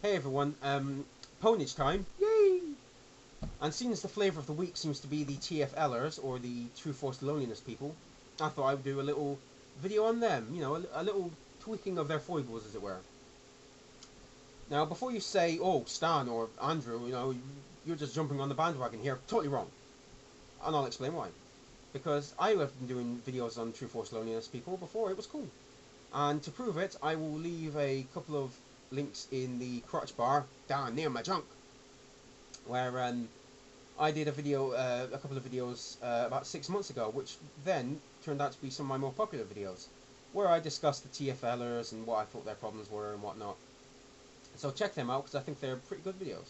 Hey everyone, Pwnage time, yay! And seeing as the flavour of the week seems to be the TFLers, or the True Force Loneliness people, I thought I would do a little video on them, a little tweaking of their foibles, as it were. Now, before you say, oh, Stan or Andrew, you're just jumping on the bandwagon here, totally wrong. And I'll explain why. Because I have been doing videos on True Force Loneliness people before it was cool. And to prove it, I will leave a couple of links in the crotch bar down near my junk, where I did a couple of videos about 6 months ago, which then turned out to be some of my more popular videos, where I discussed the TFLers and what I thought their problems were and whatnot. So check them out because I think they're pretty good videos.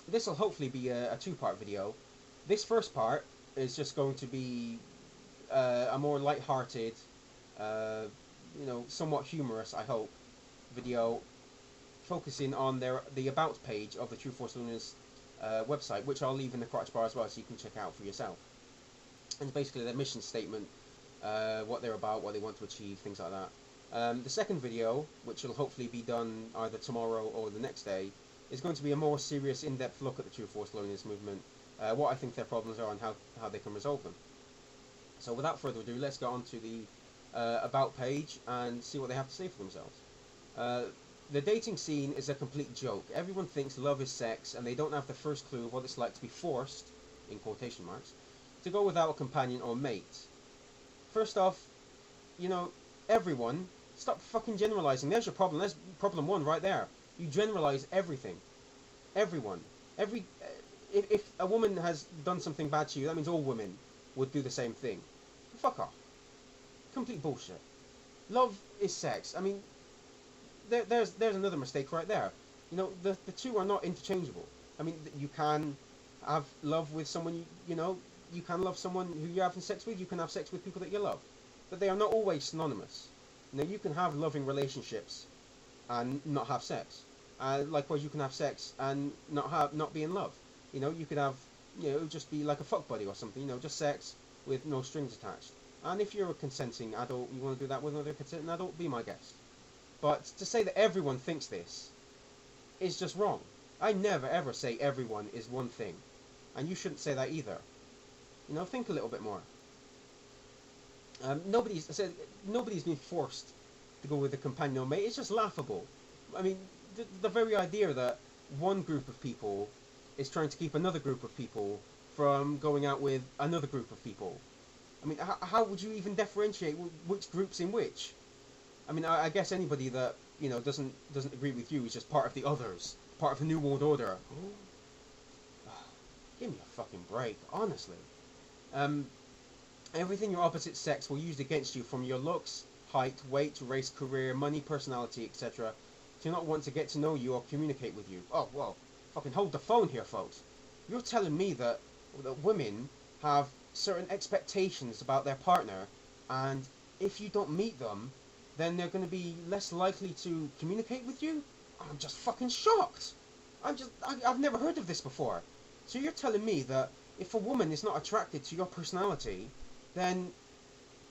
This will hopefully be a two-part video. This first part is just going to be a more light-hearted, somewhat humorous, I hope, video focusing on the about page of the True Force Luna's website, which I'll leave in the crotch bar as well, so you can check out for yourself. And basically their mission statement, what they're about, what they want to achieve, things like that. The second video, which will hopefully be done either tomorrow or the next day, is going to be a more serious, in-depth look at the True Force Loneliness movement, what I think their problems are and how they can resolve them. So without further ado, let's go on to the about page and see what they have to say for themselves. The dating scene is a complete joke. Everyone thinks love is sex, and they don't have the first clue of what it's like to be forced, in quotation marks, to go without a companion or mate. First off, everyone, stop fucking generalizing. There's your problem. That's problem one right there. You generalize everything. Everyone. If a woman has done something bad to you, that means all women would do the same thing. Fuck off. Complete bullshit. Love is sex. I mean, there's another mistake right there. The two are not interchangeable. I mean, you can have love with someone, you can love someone who you're having sex with, you can have sex with people that you love. But they are not always synonymous. You can have loving relationships and not have sex. Likewise, you can have sex and not be in love. You could have, just be like a fuck buddy or something, just sex with no strings attached. And if you're a consenting adult, you want to do that with another consenting adult, be my guest. But to say that everyone thinks this is just wrong. I never ever say everyone is one thing. And you shouldn't say that either. Think a little bit more. Nobody's been forced to go with a companion or mate. It's just laughable. I mean, the very idea that one group of people is trying to keep another group of people from going out with another group of people. I mean, how would you even differentiate which group's in which? I mean, I guess anybody that doesn't agree with you is just part of the others, part of the New World Order. Give me a fucking break, honestly. Everything your opposite sex will use against you, from your looks, height, weight, race, career, money, personality, etc., to not want to get to know you or communicate with you. Oh, well, fucking hold the phone here, folks. You're telling me that women have certain expectations about their partner, and if you don't meet them, then they're going to be less likely to communicate with you? I'm just fucking shocked. I've never heard of this before. So you're telling me that if a woman is not attracted to your personality, then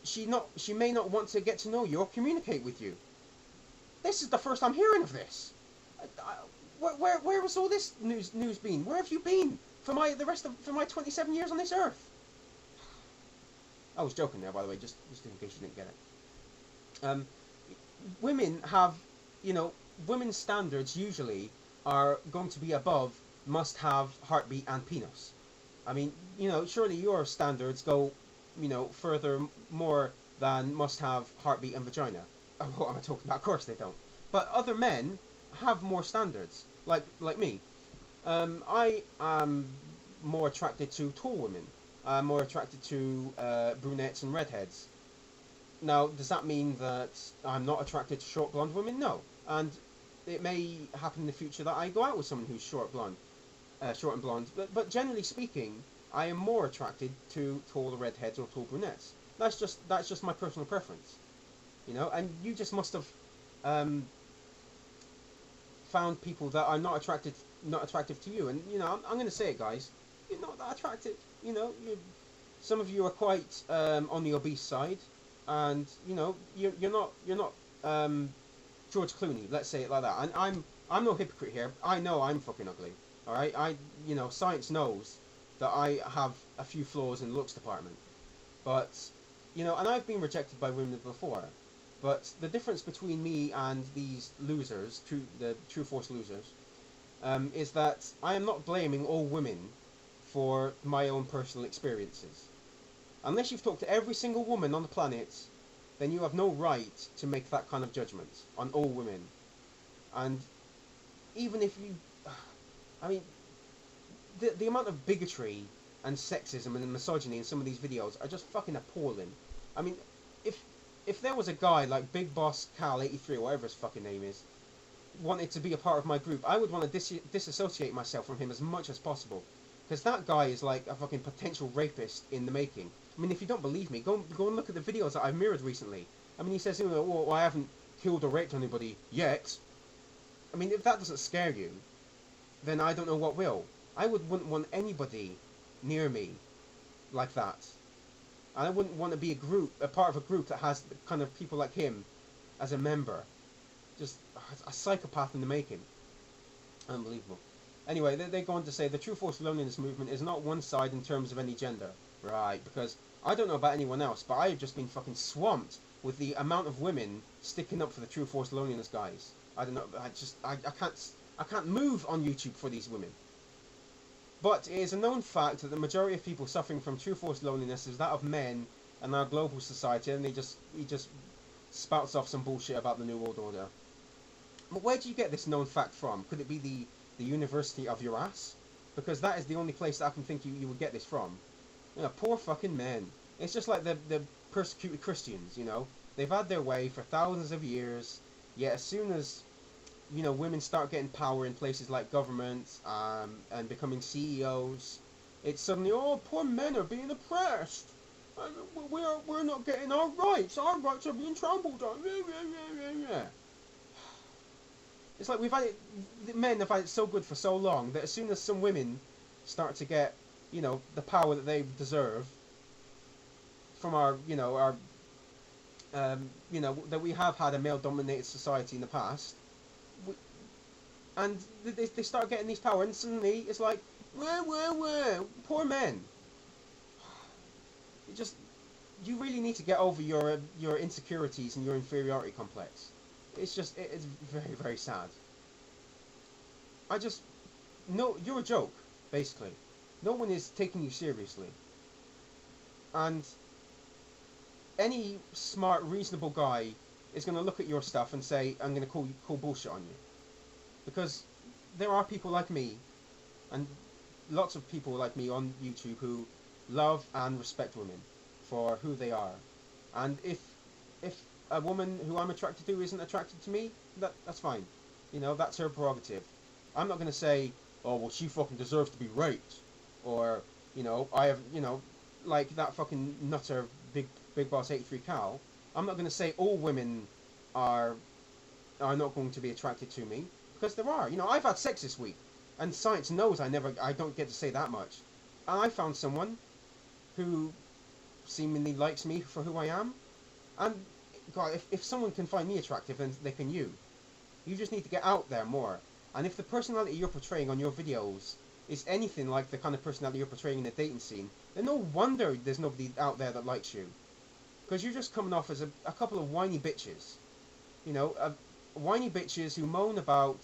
she may not want to get to know you or communicate with you. This is the first I'm hearing of this. Where has all this news been? Where have you been for my 27 years on this earth? I was joking there, by the way, just in case you didn't get it. Women have, women's standards usually are going to be above must have heartbeat and penis. I mean, surely your standards go, further more than must have heartbeat and vagina. What am I talking about? Of course they don't. But other men have more standards, like me. I am more attracted to tall women. I'm more attracted to brunettes and redheads. Now, does that mean that I'm not attracted to short blonde women? No. And it may happen in the future that I go out with someone who's short and blonde. But generally speaking, I am more attracted to tall redheads or tall brunettes. That's just my personal preference. And you just must have found people that are not attractive to you. And I'm going to say it, guys. You're not that attractive. Some of you are quite on the obese side. And you're not George Clooney, let's say it like that. And I'm no hypocrite here. I know I'm fucking ugly. All right, science knows that I have a few flaws in the looks department. But and I've been rejected by women before. But the difference between me and these losers, the True Force losers, is that I am not blaming all women for my own personal experiences. Unless you've talked to every single woman on the planet, then you have no right to make that kind of judgment on all women. And even if you... I mean, the amount of bigotry and sexism and misogyny in some of these videos are just fucking appalling. I mean, if there was a guy like Big Boss Cal 83 or whatever his fucking name is, wanted to be a part of my group, I would want to disassociate myself from him as much as possible. Because that guy is like a fucking potential rapist in the making. I mean, if you don't believe me, go and look at the videos that I've mirrored recently. I mean, he says, well, I haven't killed or raped anybody yet. I mean, if that doesn't scare you, then I don't know what will. I wouldn't want anybody near me like that. And I wouldn't want to be a part of a group that has kind of people like him as a member. Just a psychopath in the making. Unbelievable. Anyway, they go on to say the True Force Loneliness movement is not one side in terms of any gender. Right, because I don't know about anyone else, but I have just been fucking swamped with the amount of women sticking up for the True Force Loneliness guys. I don't know, I can't move on YouTube for these women. But it is a known fact that the majority of people suffering from True Force Loneliness is that of men in our global society, and he just spouts off some bullshit about the New World Order. But where do you get this known fact from? Could it be the university of your ass? Because that is the only place that I can think you would get this from. Poor fucking men. It's just like the persecuted Christians, They've had their way for thousands of years, yet as soon as, women start getting power in places like government, and becoming CEOs, it's suddenly, oh, poor men are being oppressed. We're not getting our rights are being trampled on. It's like the men have had it so good for so long that as soon as some women start to get, the power that they deserve from our, that we have had a male-dominated society in the past, and they start getting these power, and suddenly it's like, where, poor men. You really need to get over your insecurities and your inferiority complex. It's very, very sad. No, you're a joke, basically. No one is taking you seriously. And any smart, reasonable guy is going to look at your stuff and say, I'm going to call bullshit on you. Because there are people like me, and lots of people like me on YouTube who love and respect women for who they are. And if a woman who I'm attracted to isn't attracted to me, that's fine. That's her prerogative. I'm not going to say, oh, well, she fucking deserves to be raped. Or, I have, like that fucking nutter Big Boss 83 Cal. I'm not going to say all women are not going to be attracted to me. Because there are. I've had sex this week. And science knows I don't get to say that much. And I found someone who seemingly likes me for who I am. And, God, if someone can find me attractive, then they can you. You just need to get out there more. And if the personality you're portraying on your videos is anything like the kind of personality you're portraying in the dating scene, then no wonder there's nobody out there that likes you. Because you're just coming off as a couple of whiny bitches. Whiny bitches who moan about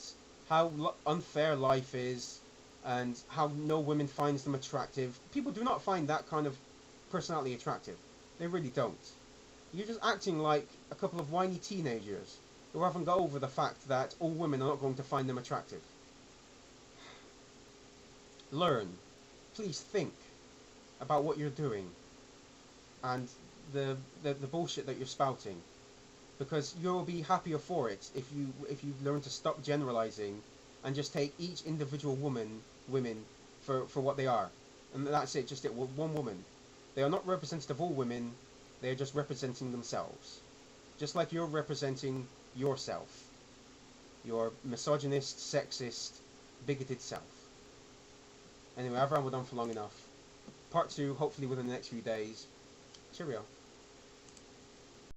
how unfair life is and how no woman finds them attractive. People do not find that kind of personality attractive. They really don't. You're just acting like a couple of whiny teenagers who haven't got over the fact that all women are not going to find them attractive. Learn. Please think about what you're doing and the bullshit that you're spouting, because you'll be happier for it if you learn to stop generalizing and just take each individual women for what they are. And that's it, just one woman. They are not representative of all women, they are just representing themselves. Just like you're representing yourself. Your misogynist, sexist, bigoted self. Anyway, I've rambled on for long enough. Part 2, hopefully within the next few days. Cheerio.